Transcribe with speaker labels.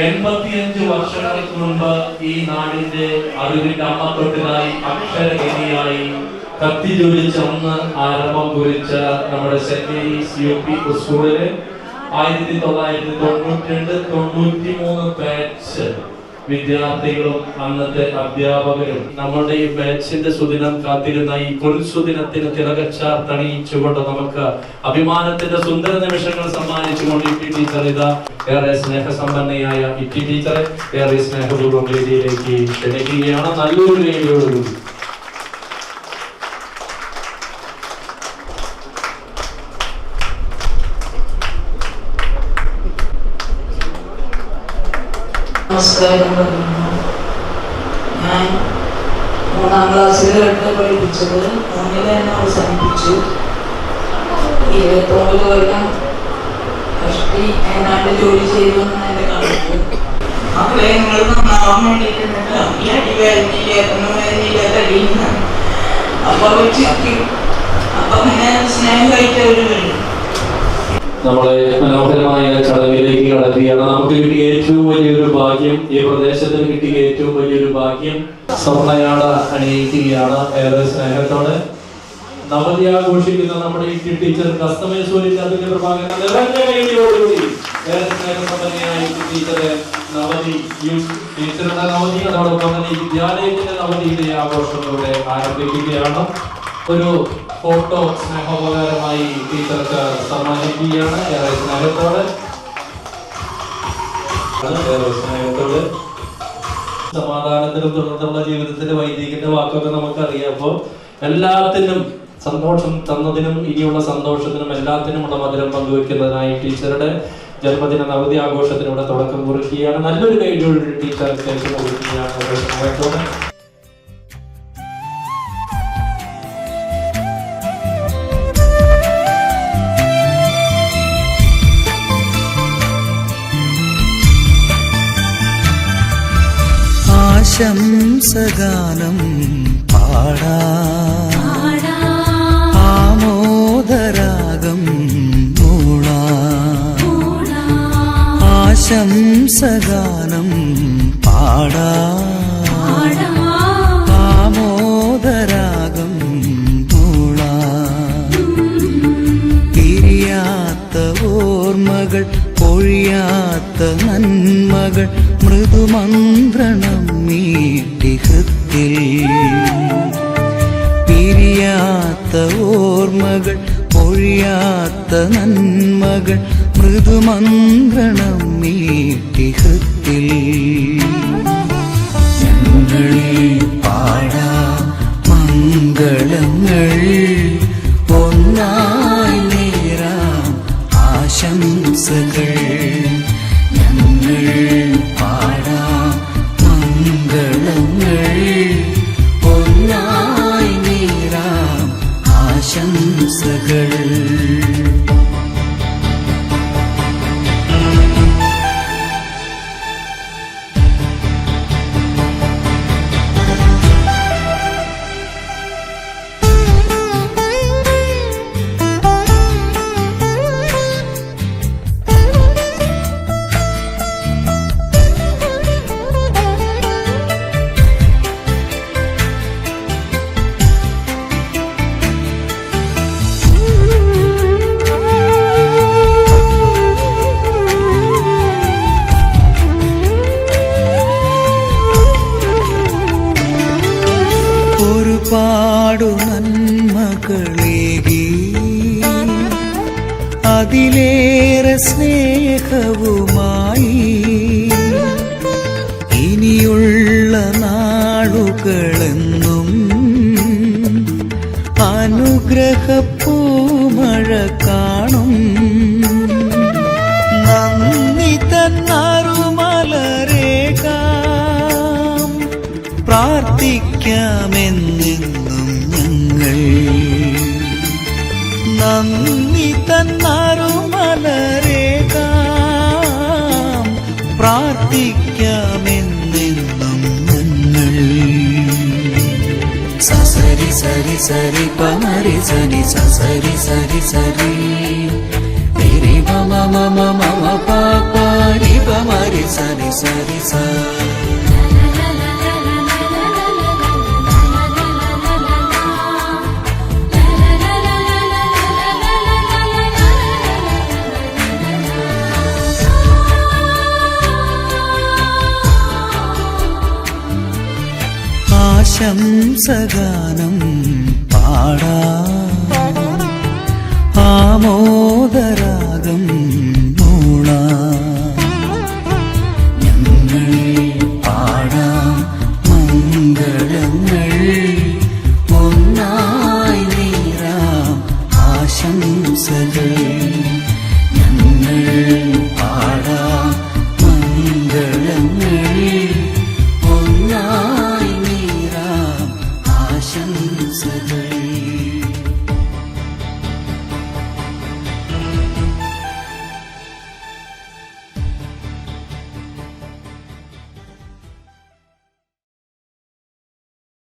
Speaker 1: 85 വർഷങ്ങൾക്ക് മുമ്പ് ഈ നാടിന്റെ അറിവിന്റെ അമ്മത്തൊട്ടിലായി അക്ഷരഗിരിയായി കത്തിജ്വലിച്ച് അന്ന് ആരംഭം കുറിച്ച നമ്മുടെ സെന്റ് മേരീസ് UP സ്കൂളില് 1992-93 ബാച്ച് വിദ്യാർത്ഥികളും അന്നത്തെ അധ്യാപകരും നമ്മളുടെ ഈ ബാച്ചിന്റെ സുദിനം കാത്തിരുന്ന ഈ പൊൻസുദിനത്തിന് തിലകച്ചാർത്തണിയിച്ചുകൊണ്ട് നമുക്ക് അഭിമാനത്തിന്റെ സുന്ദര നിമിഷങ്ങൾ സമ്മാനിച്ചുകൊണ്ട് ഇ ടി ടീച്ചർ ഇതാ ഏറെ സ്നേഹസമ്പന്നയായ ഇ ടി ടീച്ചറെ ഏറെ സ്നേഹപൂർവ്വം വേദിയിലേക്ക് ക്ഷണിക്കുകയാണ്. നല്ലൊരു വേദിയോടുകൂടി
Speaker 2: നമസ്കാരം. ഞാൻ 3ാം ക്ലാസ്സിലാണ് പഠിപ്പിച്ചത്. 3ൽ തന്നെ അവസാനിപ്പിച്ചു. 29 കൊല്ലം കഷ്ടി ഏതാണ്ട് ജോലി ചെയ്തു എന്നാണ് എൻ്റെ കണക്ക്. മക്കളെ നിങ്ങൾ നന്നാവാൻ വേണ്ടിയിട്ടുണ്ടല്ലോ. ഈ അടി വേദനയില്ല, തടിയുന്ന അപ്പൊ വെച്ചിരിക്കും. അപ്പൊ അങ്ങനെ സ്നേഹമായിട്ട് അവർ വരും.
Speaker 1: നമ്മളെ മനോഹരമായ ചടങ്ങിലേക്ക് കടക്കുകയാണ്. നമുക്ക് കിട്ടിയ ഏറ്റവും വലിയൊരു ഭാഗ്യം, ഈ പ്രദേശത്തിന് കിട്ടിയ ഏറ്റവും വലിയൊരു ഭാഗ്യം സ്വർണ്ണയാട അണിയിക്കുകയാണ്. ഏറെ സ്നേഹത്തോടെ നവതി ആഘോഷിക്കുന്ന നമ്മുടെ ഈ ടീച്ചർ കസ്റ്റമേഴ്സ് അതിന്റെ പ്രഭാകരൻ ഏറെ സ്നേഹസമ്പന്നയായ ടീച്ചറെ നവതി ടീച്ചറുടെ നവതി അതോടൊപ്പം തന്നെ ഈ വിദ്യാലയത്തിന്റെ നവതിയുടെ ആഘോഷങ്ങളുടെ ആരംഭിക്കുകയാണ്. ഒരു ഫോട്ടോ സ്നേഹോപകാരമായി ടീച്ചർക്ക് സമ്മാനിക്കുകയാണ്. ഏറെ സ്നേഹത്തോടെ സമാധാനത്തിനും തുടർന്നുള്ള ജീവിതത്തിന്റെ വൈദികന്റെ വാക്കൊക്കെ നമുക്കറിയാം. അപ്പോൾ എല്ലാത്തിനും സന്തോഷം തന്നതിനും ഇനിയുള്ള സന്തോഷത്തിനും എല്ലാത്തിനുമുള്ള മധുരം പങ്കുവെക്കുന്നതിനായി ടീച്ചറുടെ ജന്മദിന നവതി ആഘോഷത്തിലൂടെ തുടക്കം കുറിക്കുകയാണ്. നല്ലൊരു കൈയോട് ടീച്ചർക്ക് കുറിക്കുകയാണ്. സ്നേഹത്തോടെ
Speaker 3: ആശംസഗാനം പാടാം, ആമോദരാഗം മൂളാം. ആശംസഗാനം പാടാം, ആമോദരാഗം മൂളാം. തിരിയാത്ത ഓർമ്മകൾ, പൊഴിയാത്ത നന്മകൾ, മൃദുമന്ത്രണം നീട്ടി ഹൃത്തിൽ. പിരിയാത്ത ഓർമ്മകൾ, പൊഴിയാത്ത നന്മകൾ, മൃദുമന്ത്രണം നീട്ടി ഹൃത്തിൽ. ഞങ്ങളിൽ പാടാം മംഗളങ്ങൾ, ഒന്നായി നേരാം ആശംസകൾ. ഞങ്ങൾ പാടാം മംഗളങ്ങൾ, ഒന്നായി നേരാം ആശംസകൾ. ഒരുപാടു നന്മകളേകി അതിലേറെ സ്നേഹവുമായി ഇനിയുള്ള നാളുകളെന്നും അനുഗ്രഹപ്പൂമഴ കാണും. നന്ദി തന്നാറുമലരേകാം, പ്രാർത്ഥിക്കാമെന്നെന്നും ഞങ്ങൾ. നന്ദി തന്നാറുമലരേകാം, പ്രാർത്ഥിക്കാമെന്നെന്നും ഞങ്ങൾ. സസരി സരി സരി പമരി സനി സസരി സരി സരി മമ മമ മമ പാപ രി പ മരി സരി സരി സ. ആശംസഗാനം പാടാം ആമോദരാഗം